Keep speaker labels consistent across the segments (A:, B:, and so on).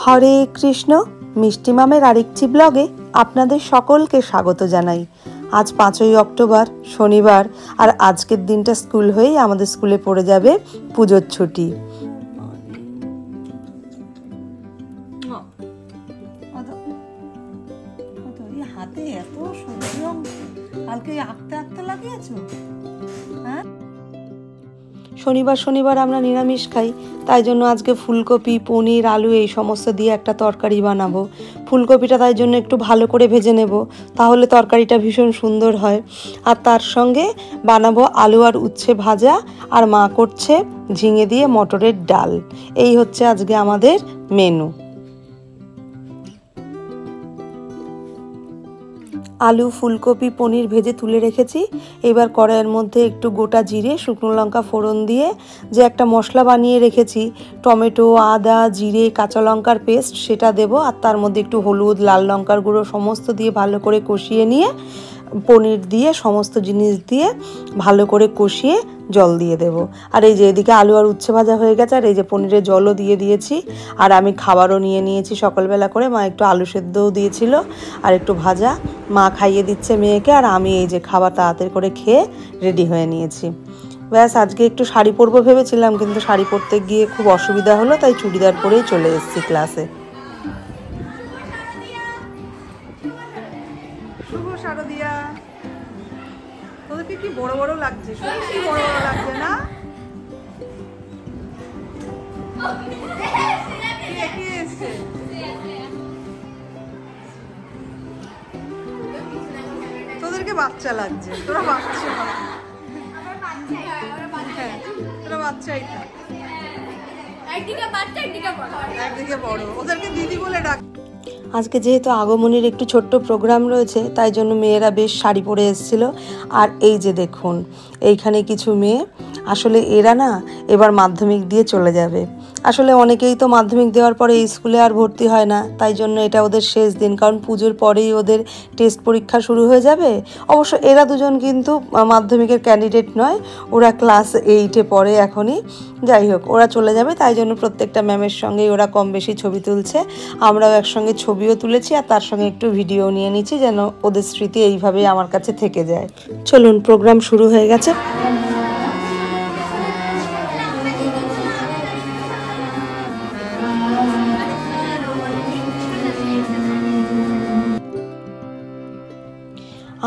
A: হরে কৃষ্ণ। মিষ্টি মামের আরেকটি ব্লগে আপনাদের সকলকে স্বাগত জানাই। আজ 5ই অক্টোবর শনিবার, আর আজকের দিনটা স্কুল হয়েই আমাদের স্কুলে পড়ে যাবে পুজোর ছুটি। হাতে এত সুন্দর কালকে আঁকতে আঁকতে লাগিয়েছো। হ্যাঁ, শনিবার শনিবার আমরা নিরামিষ খাই, তাই জন্য আজকে ফুলকপি, পনির, আলু এই সমস্ত দিয়ে একটা তরকারি বানাবো। ফুলকপিটা তাই জন্য একটু ভালো করে ভেজে নেব, তাহলে তরকারিটা ভীষণ সুন্দর হয়। আর তার সঙ্গে বানাবো আলু আর উচ্ছে ভাজা, আর মা করছে ঝিঙে দিয়ে মটরের ডাল। এই হচ্ছে আজকে আমাদের মেনু। আলু, ফুলকপি, পনির ভেজে তুলে রেখেছি। এবার কড়াইয়ের মধ্যে একটু গোটা জিরে, শুকনো লঙ্কা ফোড়ন দিয়ে যে একটা মশলা বানিয়ে রেখেছি, টমেটো, আদা, জিরে, কাঁচা লঙ্কার পেস্ট, সেটা দেব। আর তার মধ্যে একটু হলুদ, লাল লঙ্কার গুঁড়ো সমস্ত দিয়ে ভালো করে কষিয়ে নিয়ে পনির দিয়ে সমস্ত জিনিস দিয়ে ভালো করে কষিয়ে জল দিয়ে দেব। আর এই যে এদিকে আলু আর উচ্ছে ভাজা হয়ে গেছে, আর এই যে পনিরের জলও দিয়ে দিয়েছি। আর আমি খাবারও নিয়ে নিয়েছি সকালবেলা করে। মা একটু আলু সেদ্ধও দিয়েছিল আর একটু ভাজা। মা খাইয়ে দিচ্ছে মেয়েকে, আর আমি এই যে খাবার তাড়াতাড়ি করে খেয়ে রেডি হয়ে নিয়েছি। ব্যাস, আজকে একটু শাড়ি পরবো ভেবেছিলাম, কিন্তু শাড়ি পরতে গিয়ে খুব অসুবিধা হলো, তাই চুড়িদার পরেই চলে এসেছি ক্লাসে। শুভ শারদিয়া, তোদেরকে কি বড় বড় লাগছে, সত্যি বড় বড় লাগছে না? তোদেরকে বাচ্চা লাগছে, তোরা বাচ্চা, হ্যাঁ তোরা বাচ্চাই না, একদিকে বড়, ওদেরকে দিদি বলে ডাক। আজকে যেহেতু আগমনীর একটু ছোট্ট প্রোগ্রাম রয়েছে, তাই জন্য মেয়েরা বেশ শাড়ি পরে এসেছিল। আর এই যে দেখুন, এইখানে কিছু মেয়ে, আসলে এরা না এবার মাধ্যমিক দিয়ে চলে যাবে। আসলে অনেকেই তো মাধ্যমিক দেওয়ার পরে এই স্কুলে আর ভর্তি হয় না, তাই জন্য এটা ওদের শেষ দিন, কারণ পুজোর পরেই ওদের টেস্ট পরীক্ষা শুরু হয়ে যাবে। অবশ্য এরা দুজন কিন্তু মাধ্যমিকের ক্যান্ডিডেট নয়, ওরা ক্লাস 8-এ পড়ে এখনই। যাই হোক, ওরা চলে যাবে, তাই জন্য প্রত্যেকটা ম্যামের সঙ্গেই ওরা কম বেশি ছবি তুলছে। আমরাও একসঙ্গে ছবিও তুলেছি, আর তার সঙ্গে একটু ভিডিও নিয়ে নিচ্ছি, যেন ওদের স্মৃতি এইভাবেই আমার কাছে থেকে যায়। চলুন, প্রোগ্রাম শুরু হয়ে গেছে।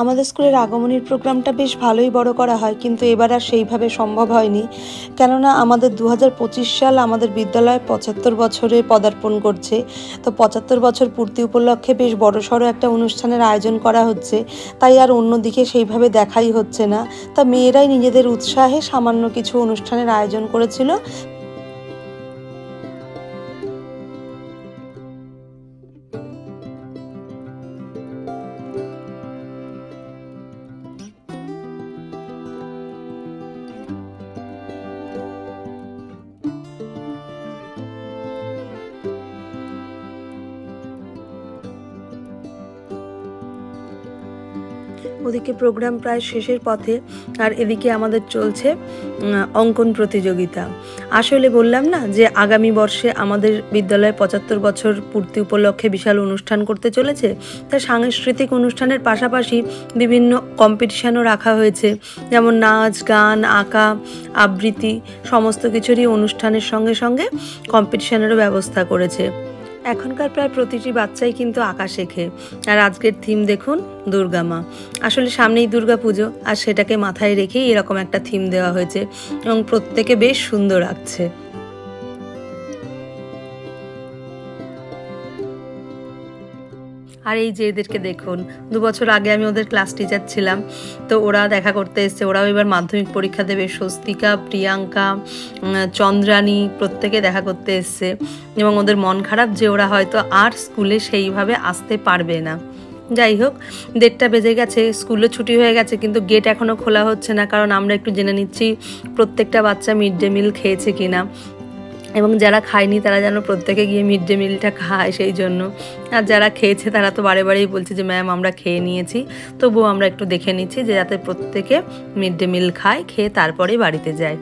A: আমাদের স্কুলের আগমনীর প্রোগ্রামটা বেশ ভালোই বড় করা হয়, কিন্তু এবার আর সেইভাবে সম্ভব হয়নি, কেননা আমাদের 2025 সাল আমাদের বিদ্যালয় 75 বছরে পদার্পণ করছে। তো 75 বছর পূর্তি উপলক্ষে বেশ বড়সড় একটা অনুষ্ঠানের আয়োজন করা হচ্ছে, তাই আর অন্যদিকে সেইভাবে দেখাই হচ্ছে না। তা মেয়েরাই নিজেদের উৎসাহে সামান্য কিছু অনুষ্ঠানের আয়োজন করেছিল। ওদিকে প্রোগ্রাম প্রায় শেষের পথে, আর এদিকে আমাদের চলছে অঙ্কন প্রতিযোগিতা। আসলে বললাম না যে আগামী বর্ষে আমাদের বিদ্যালয়ে 75 বছর পূর্তি উপলক্ষে বিশাল অনুষ্ঠান করতে চলেছে। তাই সাংস্কৃতিক অনুষ্ঠানের পাশাপাশি বিভিন্ন কম্পিটিশানও রাখা হয়েছে, যেমন নাচ, গান, আঁকা, আবৃত্তি, সমস্ত কিছুরই অনুষ্ঠানের সঙ্গে সঙ্গে কম্পিটিশানেরও ব্যবস্থা করেছে। এখনকার প্রায় প্রতিটি বাচ্চাই কিন্তু আঁকা শেখে। আর আজকের থিম দেখুন, দুর্গা মা। আসলে সামনেই দুর্গা পুজো, আর সেটাকে মাথায় রেখেই এরকম একটা থিম দেওয়া হয়েছে, এবং প্রত্যেকে বেশ সুন্দর আঁকছে। আর এই যে এদেরকে দেখুন, 2 বছর আগে আমি ওদের ক্লাস টিচার ছিলাম, তো ওরা দেখা করতে এসছে। ওরাও এবার মাধ্যমিক পরীক্ষা দেবে। স্বস্তিকা, প্রিয়াঙ্কা, চন্দ্রানী প্রত্যেকে দেখা করতে এসছে, এবং ওদের মন খারাপ যে ওরা হয়তো আর স্কুলে সেইভাবে আসতে পারবে না। যাই হোক, 1:30 বেজে গেছে, স্কুলে ছুটি হয়ে গেছে, কিন্তু গেট এখনও খোলা হচ্ছে না, কারণ আমরা একটু জেনে নিচ্ছি প্রত্যেকটা বাচ্চা মিড ডে মিল খেয়েছে কিনা। এবং যারা খায়নি তারা যেন প্রত্যেকে গিয়ে মিড ডে মিলটা খায়, সেই জন্য। আর যারা খেয়েছে তারা তো বারে বারেই বলছে যে ম্যাম আমরা খেয়ে নিয়েছি, তবুও আমরা একটু দেখে নিচ্ছি যে যাতে প্রত্যেকে মিড ডে মিল খায়, খেয়ে তারপরেই বাড়িতে যায়।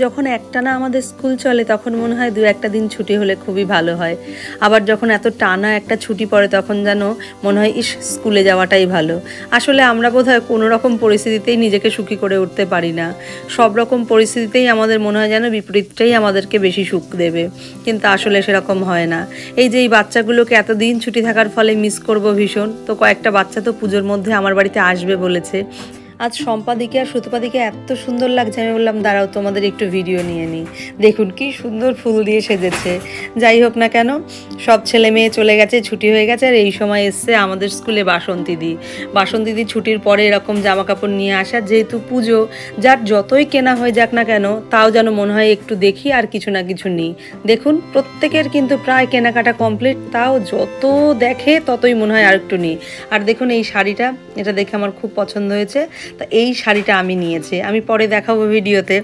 A: যখন একটানা আমাদের স্কুল চলে তখন মনে হয় দু একটা দিন ছুটি হলে খুবই ভালো হয়, আবার যখন এত টানা একটা ছুটি পড়ে তখন যেন মনে হয় ইস স্কুলে যাওয়াটাই ভালো। আসলে আমরা বোধহয় কোনো রকম পরিস্থিতিতেই নিজেকে সুখী করে উঠতে পারি না, সব রকম পরিস্থিতিতেই আমাদের মনে হয় যেন বিপরীতটাই আমাদেরকে বেশি সুখ দেবে, কিন্তু আসলে সেরকম হয় না। এই যে এই বাচ্চাগুলোকে এতদিন ছুটি থাকার ফলে মিস করব ভীষণ, তো কয়েকটা বাচ্চা তো পুজোর মধ্যে আমার বাড়িতে আসবে বলেছে। আজ সম্পাদিকে আর সুতপাদিকে এত সুন্দর লাগছে, আমি বললাম দাঁড়াও তোমাদের একটু ভিডিও নিয়ে নিই, দেখুন কি সুন্দর ফুল দিয়ে সেজেছে। যাই হোক না কেন, সব ছেলে মেয়ে চলে গেছে, ছুটি হয়ে গেছে, আর এই সময় এসছে আমাদের স্কুলে বাসন্তীদি ছুটির পরে এরকম জামা কাপড় নিয়ে আসা, যেহেতু পুজো, যার যতই কেনা হয়ে যাক না কেন তাও যেন মনে হয় একটু দেখি আর কিছু না কিছু নিই। দেখুন প্রত্যেকের কিন্তু প্রায় কেনাকাটা কমপ্লিট, তাও যত দেখে ততই মনে হয় আর একটু নিই। আর দেখুন এই শাড়িটা, এটা দেখে আমার খুব পছন্দ হয়েছে, তা এই শাড়িটা আমি নিয়েছি, আমি পরে দেখাবো ভিডিওতে।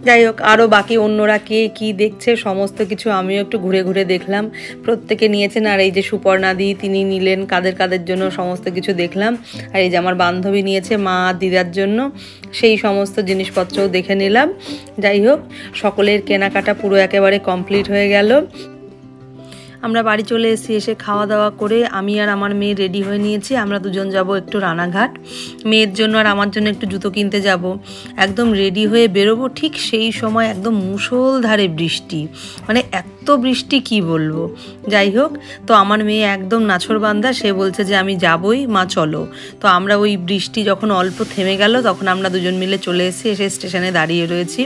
A: যাই হোক, আরও বাকি অন্যরা কে কী দেখছে সমস্ত কিছু আমিও একটু ঘুরে ঘুরে দেখলাম, প্রত্যেকে নিয়েছেন। আর এই যে সুপর্ণাদি তিনি নিলেন কাদের জন্য সমস্ত কিছু দেখলাম। আর এই যে আমার বান্ধবী নিয়েছে মা দিদার জন্য, সেই সমস্ত জিনিসপত্রও দেখে নিলাম। যাই হোক, সকলের কেনাকাটা পুরো একেবারে কমপ্লিট হয়ে গেল। আমরা বাড়ি চলে এসে খাওয়া দাওয়া করে আমি আর আমার মেয়ে রেডি হয়ে নিয়েছি, আমরা দুজন যাব একটু রানাঘাট, মেয়ের জন্য আর আমার জন্য একটু জুতো কিনতে যাব। একদম রেডি হয়ে বেরোবো, ঠিক সেই সময় একদম মুষলধারে বৃষ্টি, মানে এত বৃষ্টি কি বলবো। যাই হোক, তো আমার মেয়ে একদম নাছোড়বান্দা, সে বলছে যে আমি যাবই মা চলো। তো আমরা ওই বৃষ্টি যখন অল্প থেমে গেল তখন আমরা দুজন মিলে চলে এসে স্টেশনে দাঁড়িয়ে রয়েছি,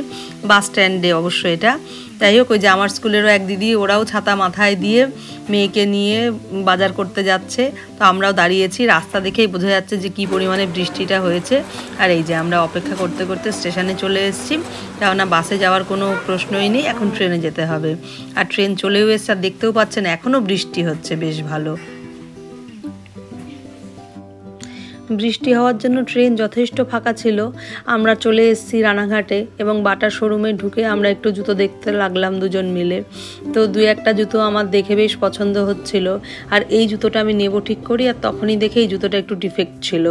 A: বাস স্ট্যান্ডে অবশ্য এটা। যাই হোক, ওই যে আমার স্কুলেরও এক দিদি, ওরাও ছাতা মাথায় দিয়ে মেয়েকে নিয়ে বাজার করতে যাচ্ছে, তো আমরাও দাঁড়িয়েছি, রাস্তা দেখেই বোঝা যাচ্ছে যে কী পরিমাণে বৃষ্টিটা হয়েছে। আর এই যে আমরা অপেক্ষা করতে করতে স্টেশনে চলে এসেছি, কেননা বাসে যাওয়ার কোনো প্রশ্নই নেই, এখন ট্রেনে যেতে হবে। আর ট্রেন চলেও এসছে, আর দেখতেও পাচ্ছেন এখনও বৃষ্টি হচ্ছে বেশ ভালো। বৃষ্টি হওয়ার জন্য ট্রেন যথেষ্ট ফাঁকা ছিল। আমরা চলে এসেছি রানাঘাটে এবং বাটার শোরুমে ঢুকে আমরা একটু জুতো দেখতে লাগলাম দুজন মিলে। তো দুই একটা জুতো আমার দেখে বেশ পছন্দ হচ্ছিল, আর এই জুতোটা আমি নেব ঠিক করি, আর তখনই দেখে এই জুতোটা একটু ডিফেক্ট ছিল,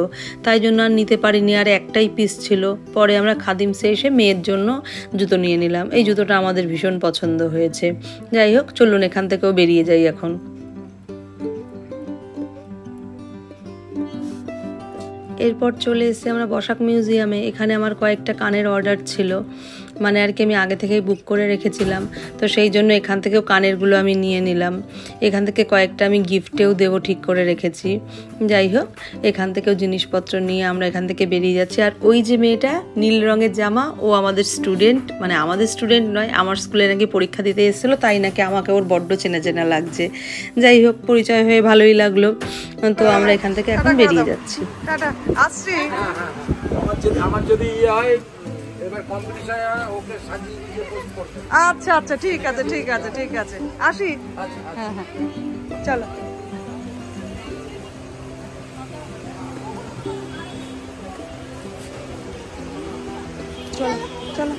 A: তাই জন্য আর নিতে পারিনি, আর একটাই পিস ছিল। পরে আমরা খাদিমসে এসে মেয়ের জন্য জুতো নিয়ে নিলাম, এই জুতোটা আমাদের ভীষণ পছন্দ হয়েছে। যাই হোক, চলুন এখান থেকেও বেরিয়ে যাই এখন। এরপর চলে এসেছি আমরা বসাক মিউজিয়ামে। এখানে আমার কয়েকটা কানের অর্ডার ছিল, মানে আর কি আমি আগে থেকেই বুক করে রেখেছিলাম, তো সেই জন্য এখান থেকেও কানেরগুলো আমি নিয়ে নিলাম। এখান থেকে কয়েকটা আমি গিফটেও দেবো ঠিক করে রেখেছি। যাই হোক, এখান থেকেও জিনিসপত্র নিয়ে আমরা এখান থেকে বেরিয়ে যাচ্ছি। আর ওই যে মেয়েটা নীল রঙের জামা, ও আমাদের স্টুডেন্ট, মানে আমাদের স্টুডেন্ট নয়, আমার স্কুলে নাকি পরীক্ষা দিতে এসেছিলো, তাই নাকি আমাকে ওর বড্ড চেনা চেনা লাগছে। যাই হোক, পরিচয় হয়ে ভালোই লাগলো। তো আমরা এখান থেকে এখন বেরিয়ে যাচ্ছি।
B: আচ্ছা আচ্ছা, ঠিক আছে ঠিক আছে ঠিক আছে, আসি। হ্যাঁ হ্যাঁ, চলো। চলো।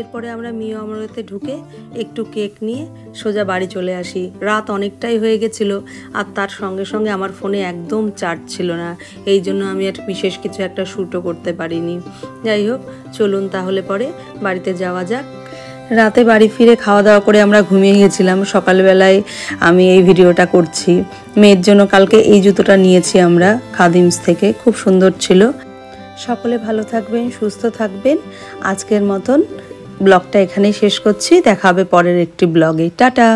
A: এরপরে আমরা মিও আমরাতে ঢুকে একটু কেক নিয়ে সোজা বাড়ি চলে আসি। রাত অনেকটাই হয়ে গেছিল, আর তার সঙ্গে সঙ্গে আমার ফোনে একদম চার্জ ছিল না, এই জন্য আমি আর বিশেষ কিছু একটা শ্যুটও করতে পারিনি। যাই হোক, চলুন তাহলে পরে বাড়িতে যাওয়া যাক। রাতে বাড়ি ফিরে খাওয়া দাওয়া করে আমরা ঘুমিয়ে গেছিলাম। সকালবেলায় আমি এই ভিডিওটা করছি। মেয়ের জন্য কালকে এই জুতোটা নিয়েছি আমরা খাদিমস থেকে, খুব সুন্দর ছিল। সকলে ভালো থাকবেন, সুস্থ থাকবেন। আজকের মতন ব্লগটা এখানেই শেষ করছি, দেখা হবে পরের একটি ব্লগে। টাটা।